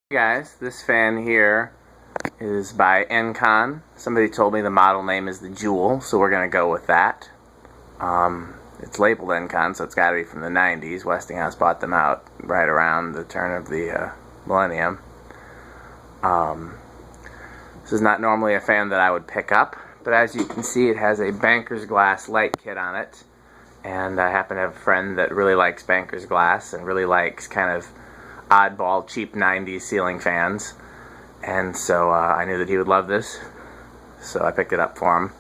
Hey guys, this fan here is by Encon. Somebody told me the model name is the Jewel, so we're going to go with that. It's labeled Encon, so it's got to be from the 90s. Westinghouse bought them out right around the turn of the millennium. This is not normally a fan that I would pick up, but as you can see, it has a banker's glass light kit on it. And I happen to have a friend that really likes banker's glass and really likes kind of oddball, cheap 90s ceiling fans, and so I knew that he would love this, so I picked it up for him,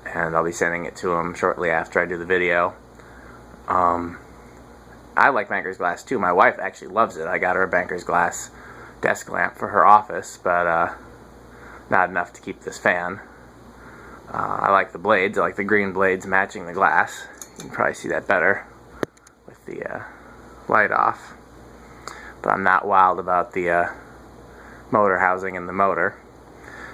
and I'll be sending it to him shortly after I do the video. I like banker's glass too. My wife actually loves it. I got her a banker's glass desk lamp for her office, but not enough to keep this fan. I like the blades. I like the green blades matching the glass. You can probably see that better with the light off. But I'm not wild about the motor housing and the motor.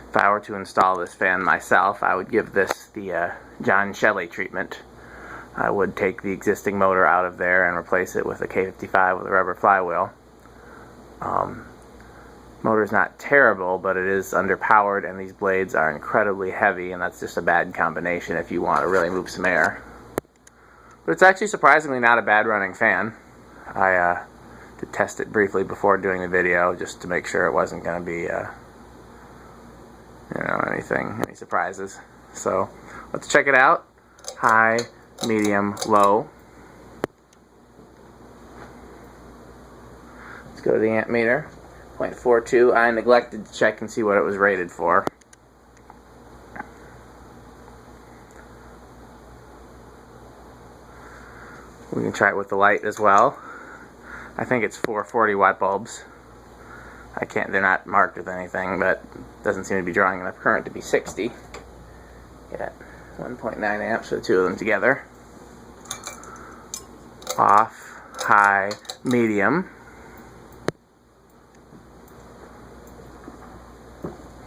If I were to install this fan myself, I would give this the John Shelley treatment. I would take the existing motor out of there and replace it with a K55 with a rubber flywheel. Motor's not terrible, but it is underpowered, and these blades are incredibly heavy, and that's just a bad combination if you want to really move some air. But it's actually surprisingly not a bad running fan. I to test it briefly before doing the video, just to make sure it wasn't going to be, any surprises. So let's check it out. High, medium, low. Let's go to the amp meter. 0.42. I neglected to check and see what it was rated for. We can try it with the light as well. I think it's 440 watt bulbs. They're not marked with anything, but it doesn't seem to be drawing enough current to be 60. Get 1.9 amps for the two of them together. Off, high, medium.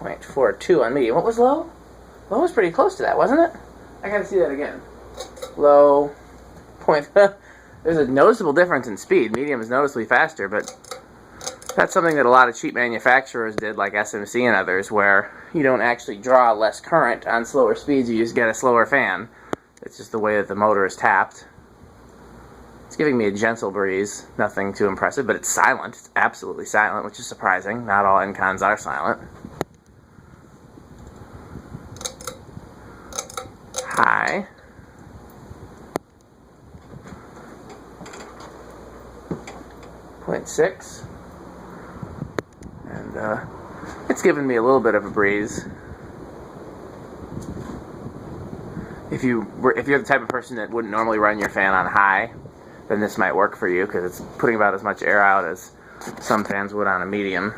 0.42 on medium. What was low? Low was pretty close to that, wasn't it? I gotta see that again. Low, There's a noticeable difference in speed. Medium is noticeably faster, but that's something that a lot of cheap manufacturers did, like SMC and others, where you don't actually draw less current on slower speeds, you just get a slower fan. It's just the way that the motor is tapped. It's giving me a gentle breeze, nothing too impressive, but it's silent. It's absolutely silent, which is surprising. Not all Encons are silent. High. 0.6, and it's given me a little bit of a breeze. If you're the type of person that wouldn't normally run your fan on high, then this might work for you, because it's putting about as much air out as some fans would on a medium.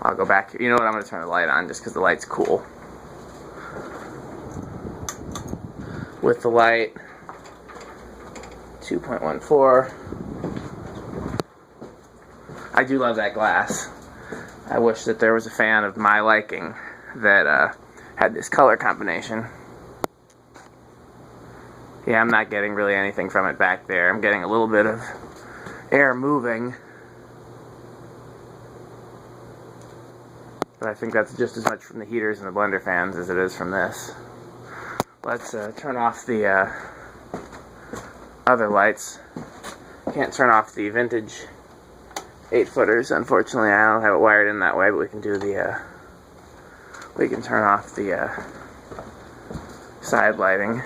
I'll go back. You know what? I'm going to turn the light on just because the light's cool. With the light, 2.14. I do love that glass. I wish that there was a fan of my liking that had this color combination. Yeah, I'm not getting really anything from it back there. I'm getting a little bit of air moving. But I think that's just as much from the heaters and the blender fans as it is from this. Let's turn off the other lights. Can't turn off the vintage 8-footers. Unfortunately, I don't have it wired in that way, but we can do the we can turn off the side lighting.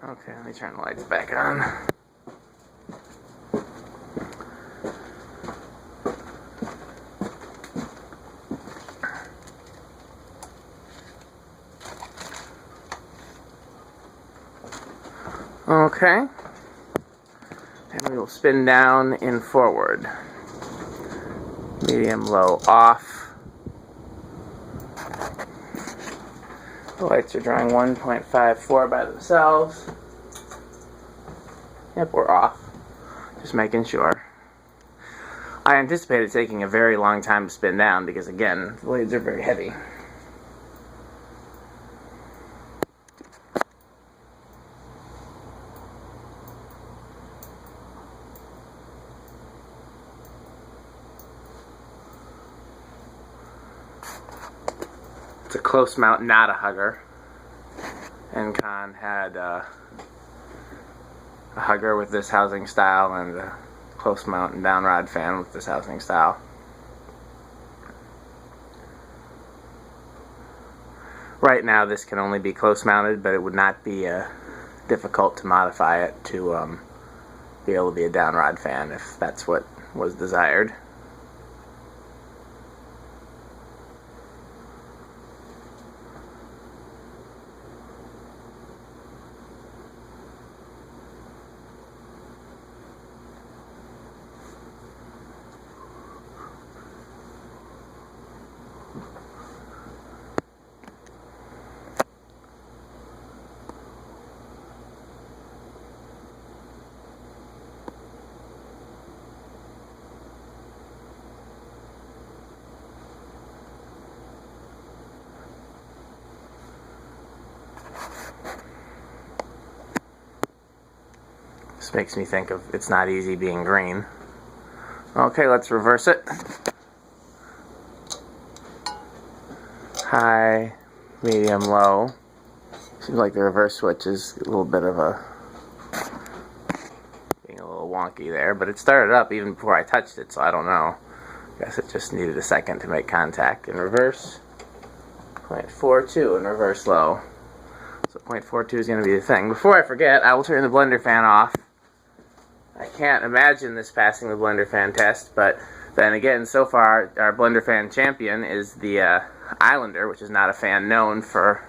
Okay, let me turn the lights back on. Okay, and we will spin down and forward. Medium, low, off. The lights are drawing 1.54 by themselves. Yep, we're off. Just making sure. I anticipated taking a very long time to spin down because, again, the blades are very heavy. It's a close mount, not a hugger. Encon had a hugger with this housing style and a close mount and down rod fan with this housing style. Right now this can only be close mounted, but it would not be difficult to modify it to be able to be a down rod fan if that's what was desired. This makes me think of It's Not Easy Being Green. Okay, let's reverse it. High, medium, low. Seems like the reverse switch is a little bit of being a little wonky there, but it started up even before I touched it, so I don't know. I guess it just needed a second to make contact. In reverse, 0.42 in reverse low. So 0.42 is going to be the thing. Before I forget, I will turn the blender fan off. I can't imagine this passing the blender fan test, but then again, so far, our blender fan champion is the Islander, which is not a fan known for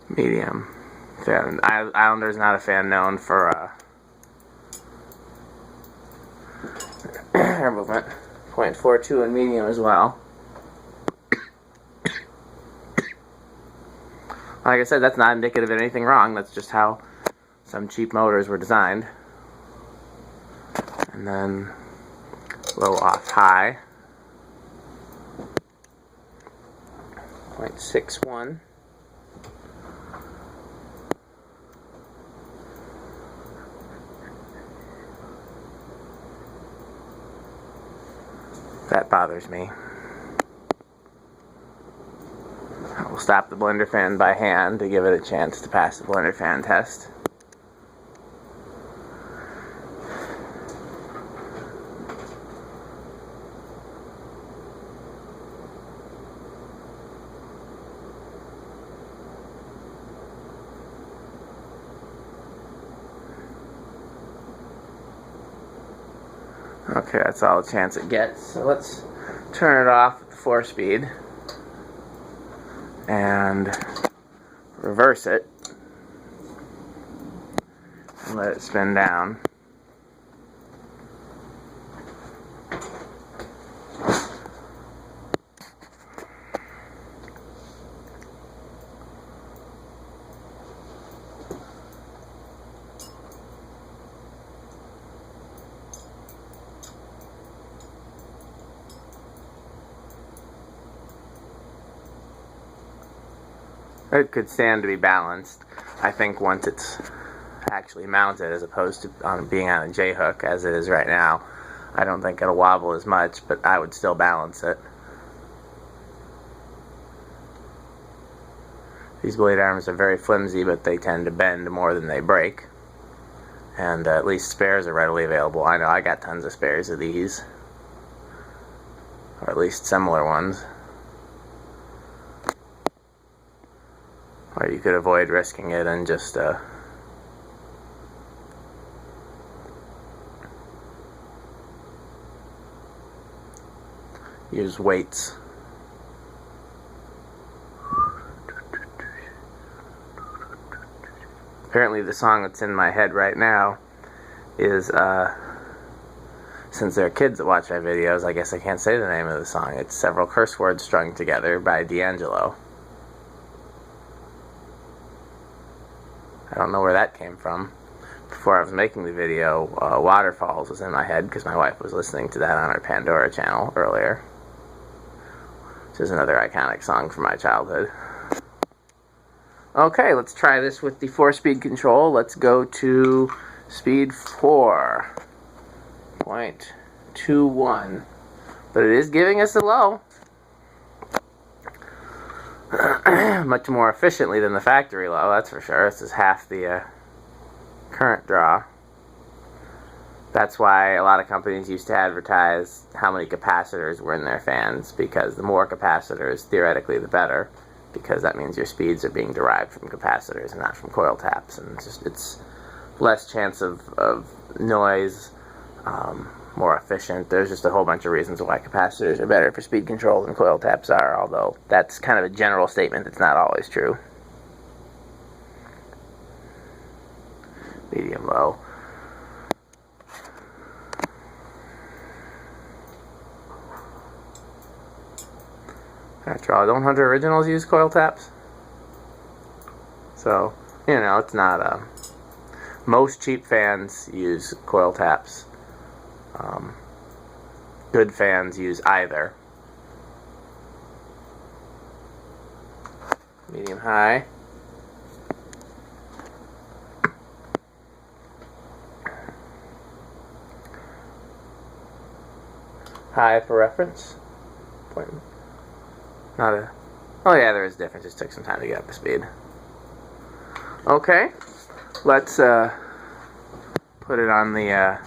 medium. Islander is not a fan known for air movement. 0.42 in medium as well. Like I said, that's not indicative of anything wrong. That's just how some cheap motors were designed. And then low off high. 0.61. That bothers me. I will stop the blender fan by hand to give it a chance to pass the blender fan test. Okay, that's all the chance it gets. So let's turn it off at the 4-speed and reverse it and let it spin down. It could stand to be balanced. I think once it's actually mounted, as opposed to being on a J-hook as it is right now, I don't think it'll wobble as much, but I would still balance it. These blade arms are very flimsy, but they tend to bend more than they break. And at least spares are readily available. I know I got tons of spares of these, or at least similar ones. Or you could avoid risking it and just use weights. Apparently the song that's in my head right now is, since there are kids that watch my videos, I guess I can't say the name of the song. It's Several Curse Words Strung Together by D'Angelo. I don't know where that came from. before I was making the video, Waterfalls was in my head because my wife was listening to that on her Pandora channel earlier. Which is another iconic song from my childhood. Okay, let's try this with the 4-speed control. Let's go to speed 4.21. But it is giving us a low. Much more efficiently than the factory low, that's for sure. This is half the current draw. That's why a lot of companies used to advertise how many capacitors were in their fans, because the more capacitors, theoretically, the better, because that means your speeds are being derived from capacitors and not from coil taps, and it's less chance of noise, more efficient. There's just a whole bunch of reasons why capacitors are better for speed control than coil taps are, although that's kind of a general statement that's not always true. Medium low. After all, don't Hunter Originals use coil taps? So, you know, it's not most cheap fans use coil taps. Good fans use either. Medium high. High for reference. Not a... Oh yeah, there is a difference. It just took some time to get up to speed. Okay, let's put it on the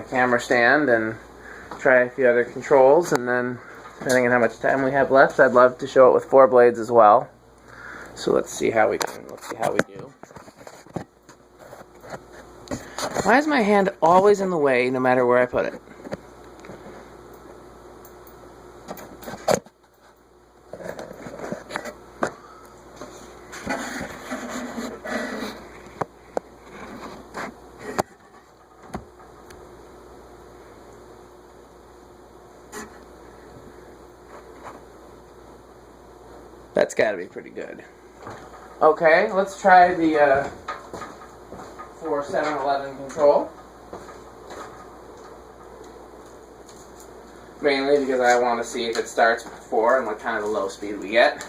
camera stand and try a few other controls, and then depending on how much time we have left, I'd love to show it with 4 blades as well. So let's see how we do. Why is my hand always in the way no matter where I put it? That's got to be pretty good. Okay, let's try the 4711 control. Mainly because I want to see if it starts with 4 and what kind of a low speed we get.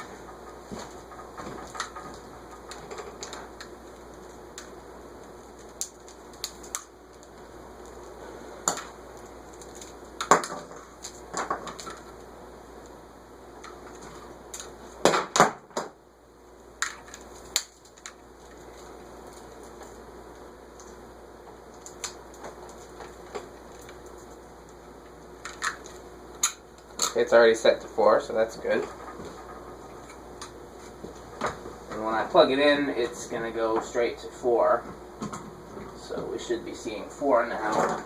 It's already set to 4, so that's good. And when I plug it in, it's going to go straight to 4. So we should be seeing 4 now.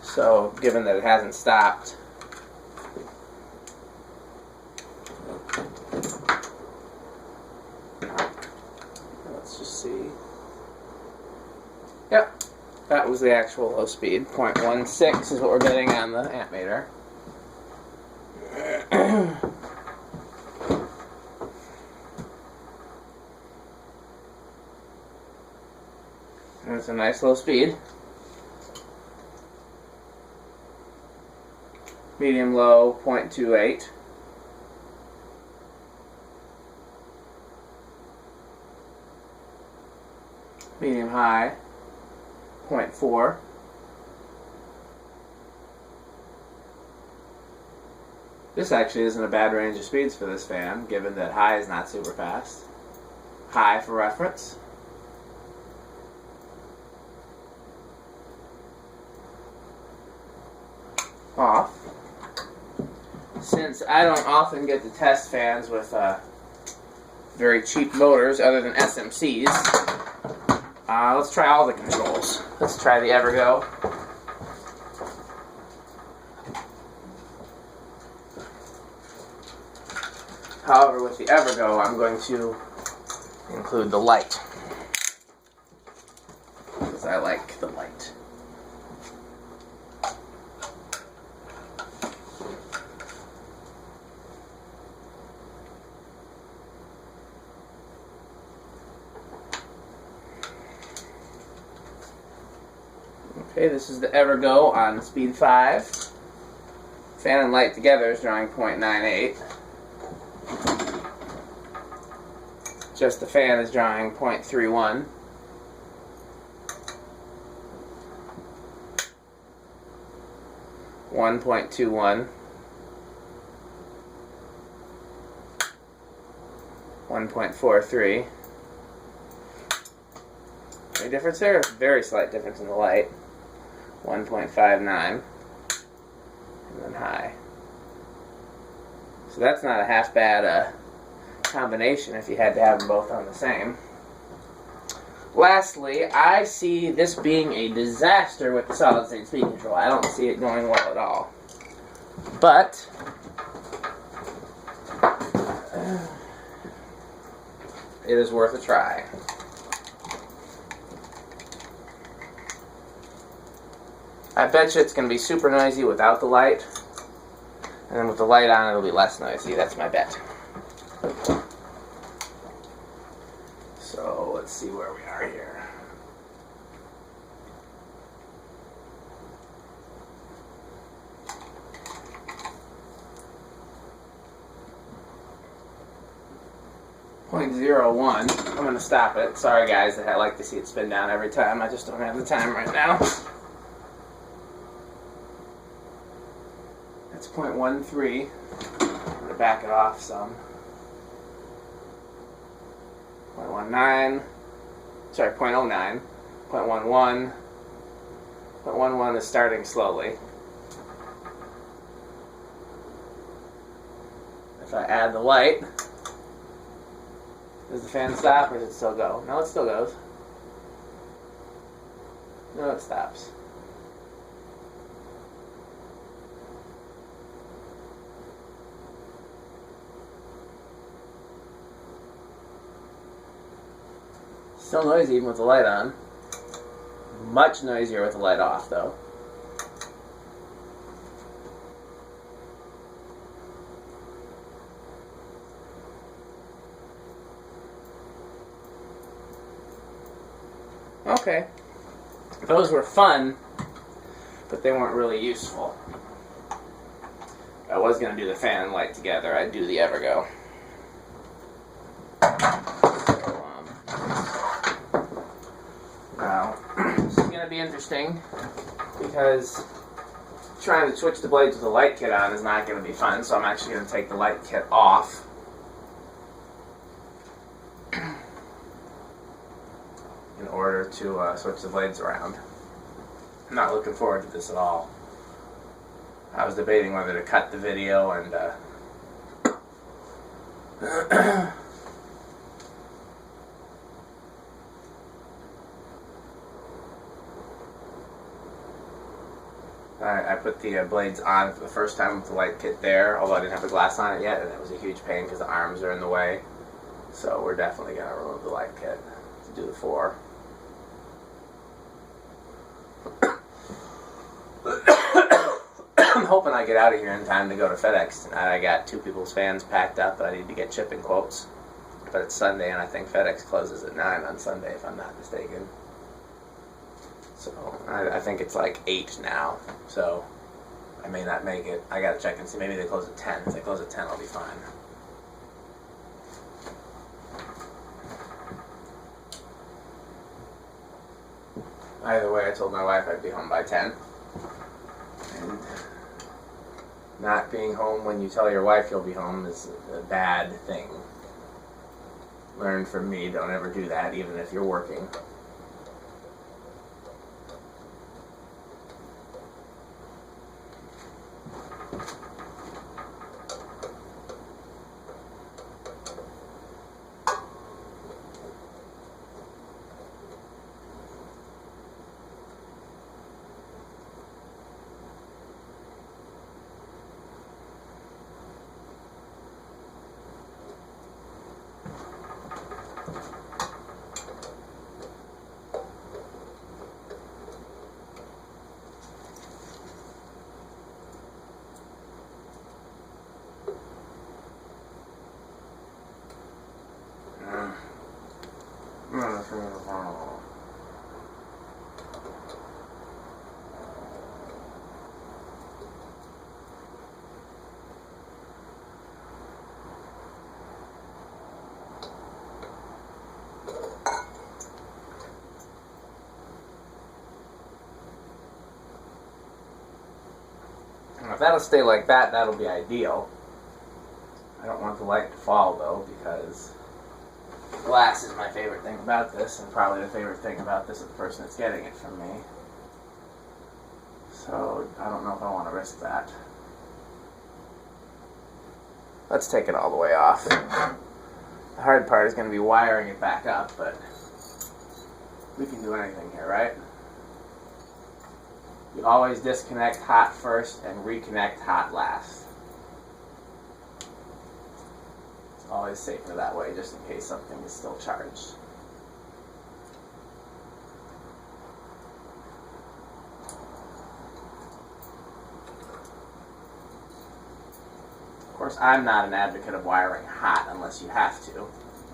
So given that it hasn't stopped, let's just see. Yep, that was the actual low speed. 0.16 is what we're getting on the amp meter. That's a nice low speed. Medium low, 0.28. Medium high, 0.4. This actually isn't a bad range of speeds for this fan, given that high is not super fast. High for reference. Off. Since I don't often get to test fans with very cheap motors other than SMCs, let's try all the controls. Let's try the Evergo. However, with the Evergo, I'm going to include the light, because I like the light. Okay, this is the Evergo on speed 5. Fan and light together is drawing 0.98. Just the fan is drawing 0.31. One 1.21. 1.43. Any difference there? Very slight difference in the light. 1.59. And then high. So that's not a half bad combination if you had to have them both on the same. Lastly, I see this being a disaster with the solid state speed control. I don't see it going well at all. But it is worth a try. I bet you it's going to be super noisy without the light. And then with the light on, it'll be less noisy. That's my bet. So let's see where we are here. .01. I'm going to stop it. Sorry guys that I like to see it spin down every time. I just don't have the time right now. That's 0.13. I'm going to back it off some. 0.19. Sorry, 0.09. 0.11. 0.11 is starting slowly. If I add the light, does the fan stop or does it still go? No, it still goes. No, it stops. Still noisy even with the light on. Much noisier with the light off, though. Okay. Those were fun, but they weren't really useful. If I was going to do the fan and light together, I'd do the Evergo. Now, this is going to be interesting because trying to switch the blades with the light kit on is not going to be fun, so I'm actually going to take the light kit off. In order to switch the blades around. I'm not looking forward to this at all. I was debating whether to cut the video and I put the blades on for the first time with the light kit there, although I didn't have the glass on it yet, and it was a huge pain because the arms are in the way. So we're definitely going to remove the light kit to do the 4. I'm hoping I get out of here in time to go to FedEx tonight. I got 2 people's fans packed up, but I need to get shipping quotes. But it's Sunday, and I think FedEx closes at 9 on Sunday, if I'm not mistaken. So I think it's like 8 now. So I may not make it. I gotta check and see. Maybe they close at 10. If they close at 10, I'll be fine. Either way, I told my wife I'd be home by 10. And not being home when you tell your wife you'll be home is a bad thing. Learn from me, don't ever do that, even if you're working. And if that'll stay like that, that'll be ideal. I don't want the light to fall though, because glass is my favorite thing about this, and probably the favorite thing about this is the person that's getting it from me. So I don't know if I want to risk that. Let's take it all the way off. The hard part is going to be wiring it back up, but we can do anything here, right? You always disconnect hot first and reconnect hot last. It's always safer that way, just in case something is still charged. Of course, I'm not an advocate of wiring hot unless you have to.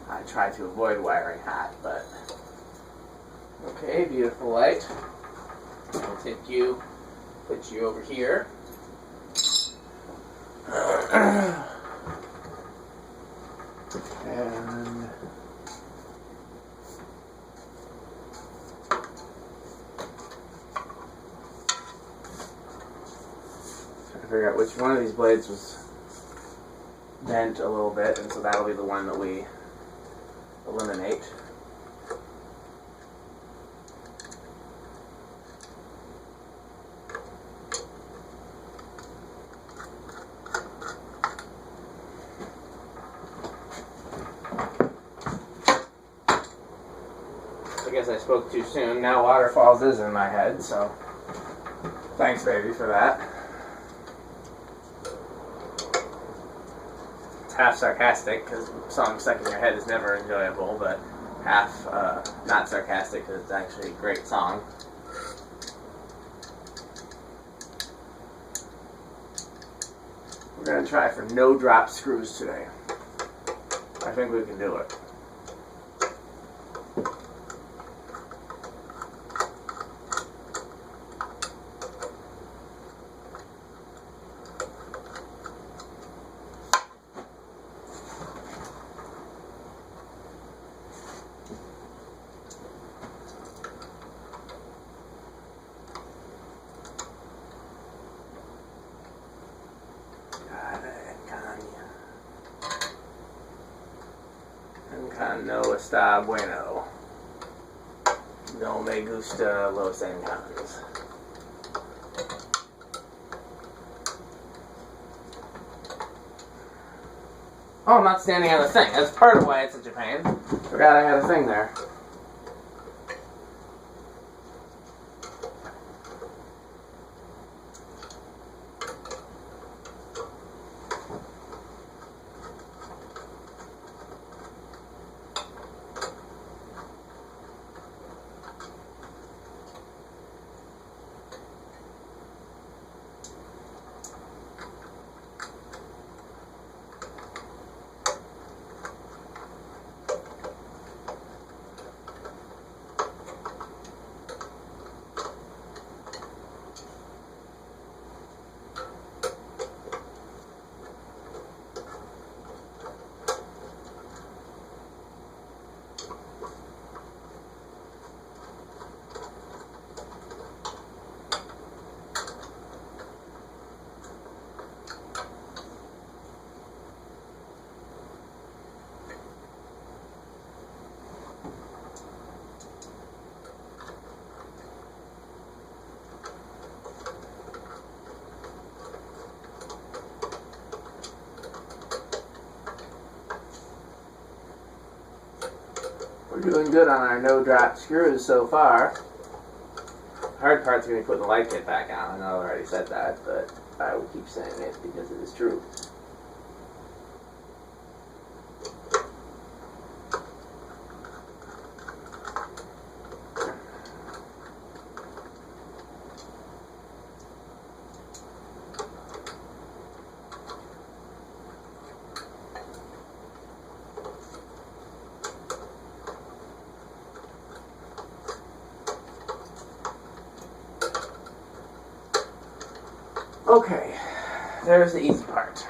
I try to avoid wiring hot, but... Okay, beautiful light. I'll take you, put you over here. And... trying to figure out which one of these blades was bent a little bit, and so that'll be the one that we eliminate. I guess I spoke too soon. Now waterfalls is in my head, so thanks, baby, for that. It's half sarcastic, because a song stuck in your head is never enjoyable, but half not sarcastic, because it's actually a great song. We're going to try for no drop screws today. I think we can do it. Encon no está bueno. No me gusta los Encons. Oh, I'm not standing on the thing. That's part of why it's such a pain. Forgot I had a thing there. We're doing good on our no-drop screws so far. The hard part's going to be putting the light kit back on. I know I already said that, but I will keep saying it because it is true. Okay, there's the easy part.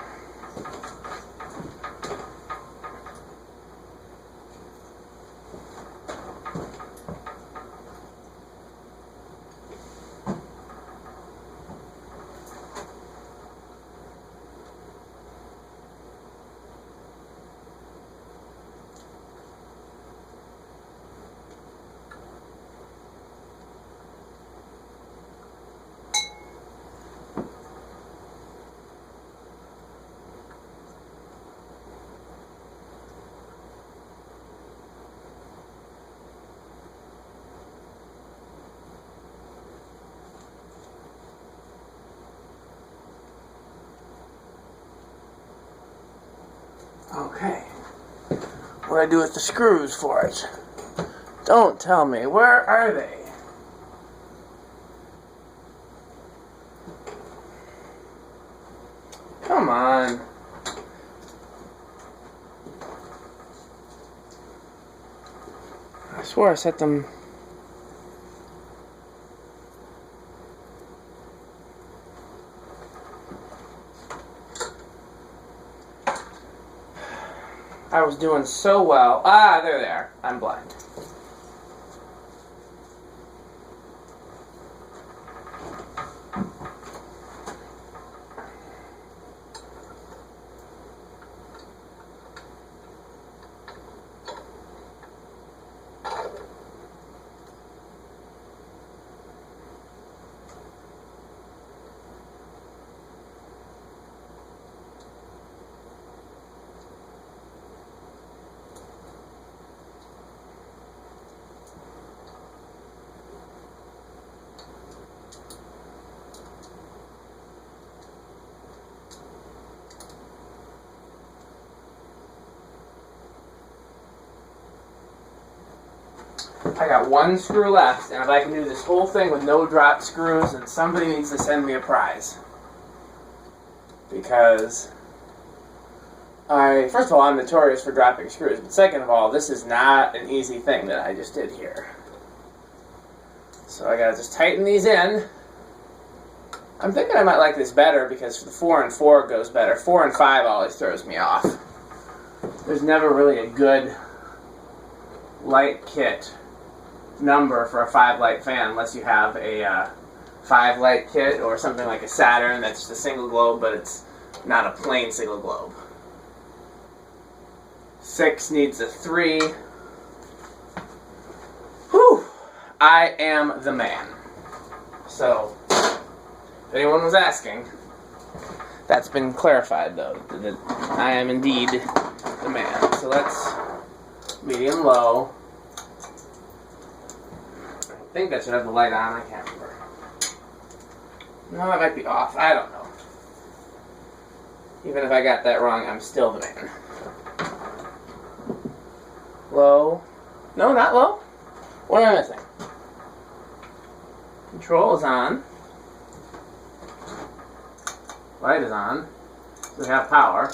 Okay. What do I do with the screws for it? Don't tell me. Where are they? Come on. I swore I set them. I was doing so well. Ah, there they are. I'm blind. I got one screw left, and if I can do this whole thing with no drop screws, then somebody needs to send me a prize. Because first of all, I'm notorious for dropping screws, but second of all, this is not an easy thing that I just did here. So I gotta just tighten these in. I'm thinking I might like this better because the 4 and 4 goes better. 4 and 5 always throws me off. There's never really a good light kit number for a 5-light fan unless you have a 5-light kit or something like a Saturn that's just a single globe, but it's not a plain single globe. 6 needs a 3. Whew! I am the man. So, if anyone was asking, that's been clarified though, that I am indeed the man. So let's medium low. I think that should have the light on, I can't remember. No, that might be off, I don't know. Even if I got that wrong, I'm still the man. Low. No, not low. What am I missing? Control is on. Light is on. So we have power.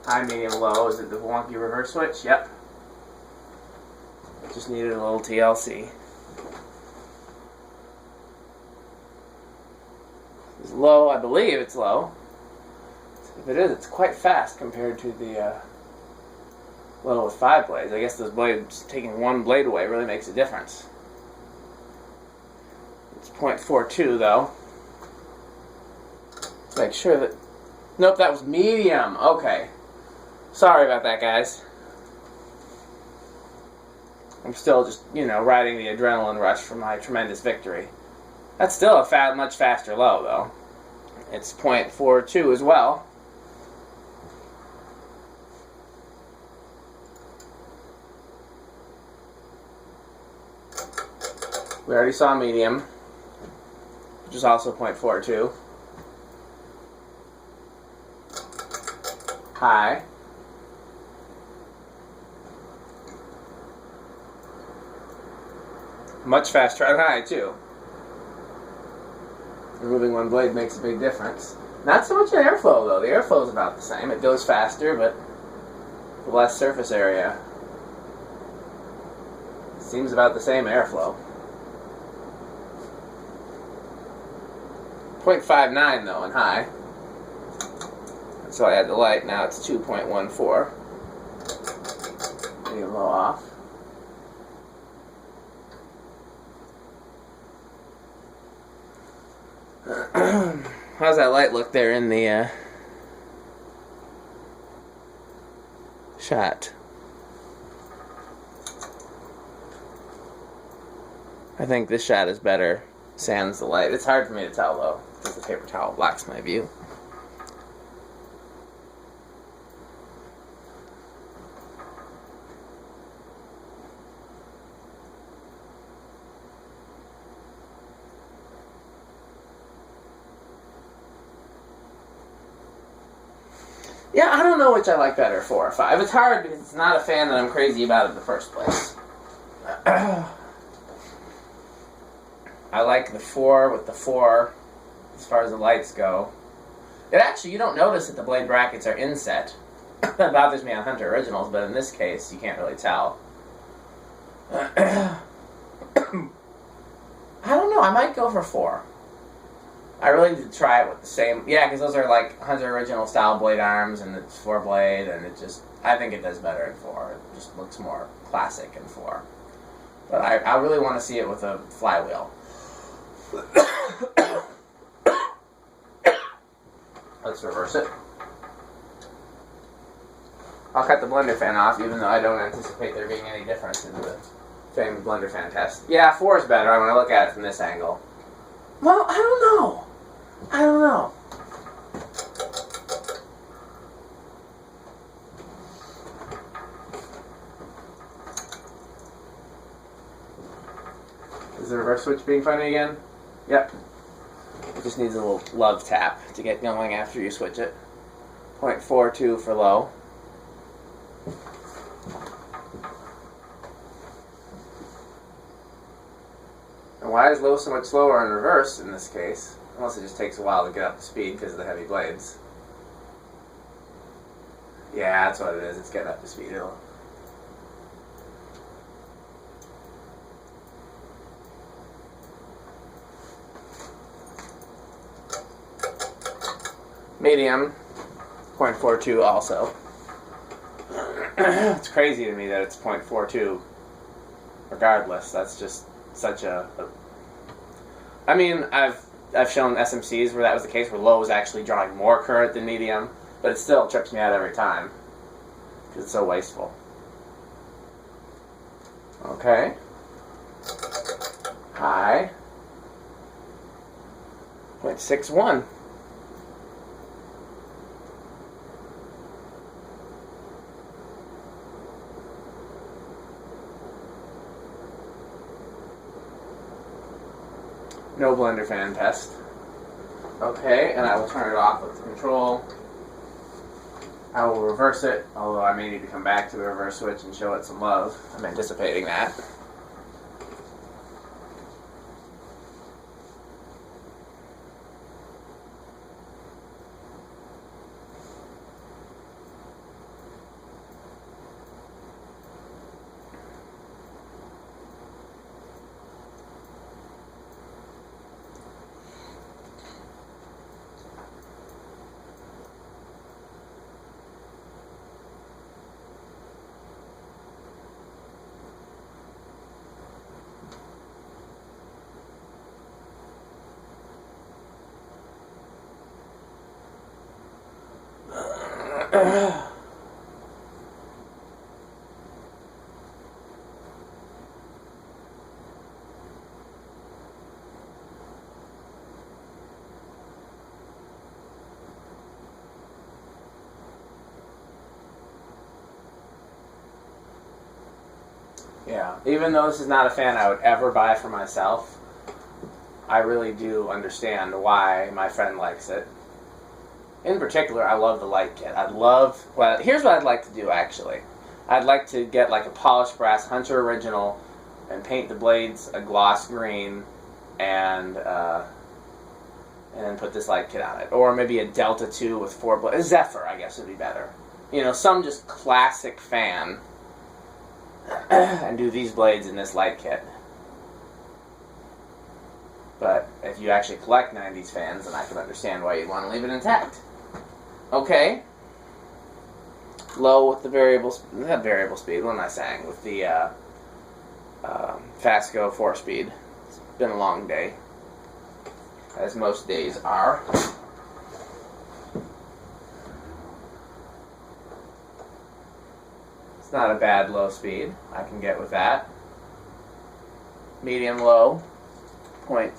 High, medium, low. Is it the wonky reverse switch? Yep. Just needed a little TLC. It's low, I believe it's low. If it is, it's quite fast compared to the low with 5 blades. I guess those blades, taking one blade away really makes a difference. It's 0.42 though. Make sure that... Nope, that was medium. Okay. Sorry about that, guys. I'm still just, riding the adrenaline rush from my tremendous victory. That's still a much faster low, though. It's 0.42 as well. We already saw medium, which is also 0.42. High. Much faster on high, too. Removing one blade makes a big difference. Not so much in airflow, though. The airflow is about the same. It goes faster, but less surface area. Seems about the same airflow. 0.59, though, in high. So I had the light. Now it's 2.14. Medium low off. How's that light look there in the shot? I think this shot is better sans the light. It's hard for me to tell though, because the paper towel blocks my view. Yeah, I don't know which I like better, 4 or 5. It's hard because it's not a fan that I'm crazy about in the first place. I like the 4 with the 4 as far as the lights go. It actually, you don't notice that the blade brackets are inset. That bothers me on Hunter Originals, but in this case, you can't really tell. I don't know, I might go for 4. I really did try it with the same, yeah, because those are like Hunter Original style blade arms, and it's 4 blade, and it just, I think it does better in 4. It just looks more classic in 4. But I really want to see it with a flywheel. Let's reverse it. I'll cut the blender fan off, even though I don't anticipate there being any difference in the famous blender fan test. Yeah, 4 is better when I look at it from this angle. Well, I don't know. I don't know. Is the reverse switch being funny again? Yep. It just needs a little love tap to get going after you switch it. 0.42 for low. And why is low so much slower in reverse in this case? Unless it just takes a while to get up to speed because of the heavy blades. Yeah, that's what it is. It's getting up to speed. Medium, 0.42 also. It's crazy to me that it's 0.42 regardless. That's just such a I mean, I've shown SMCs where that was the case, where low was actually drawing more current than medium, but it still trips me out every time because it's so wasteful. Okay. High. 0.61. No blender fan test. Okay, and I will turn it off with the control. I will reverse it, although I may need to come back to the reverse switch and show it some love. I'm anticipating that. Yeah, even though this is not a fan I would ever buy for myself, I really do understand why my friend likes it. In particular, I love the light kit. Well, here's what I'd like to do, actually. I'd like to get like a polished brass Hunter Original and paint the blades a gloss green and then put this light kit on it. Or maybe a Delta 2 with 4 blades. Zephyr, I guess, would be better. You know, some just classic fan and do these blades in this light kit. But if you actually collect 90s fans, then I can understand why you'd want to leave it intact. Okay. Low with the variable, not variable speed, what am I saying? With the Fastgo 4-speed. It's been a long day, as most days are. It's not a bad low speed. I can get with that. Medium low, 0.3.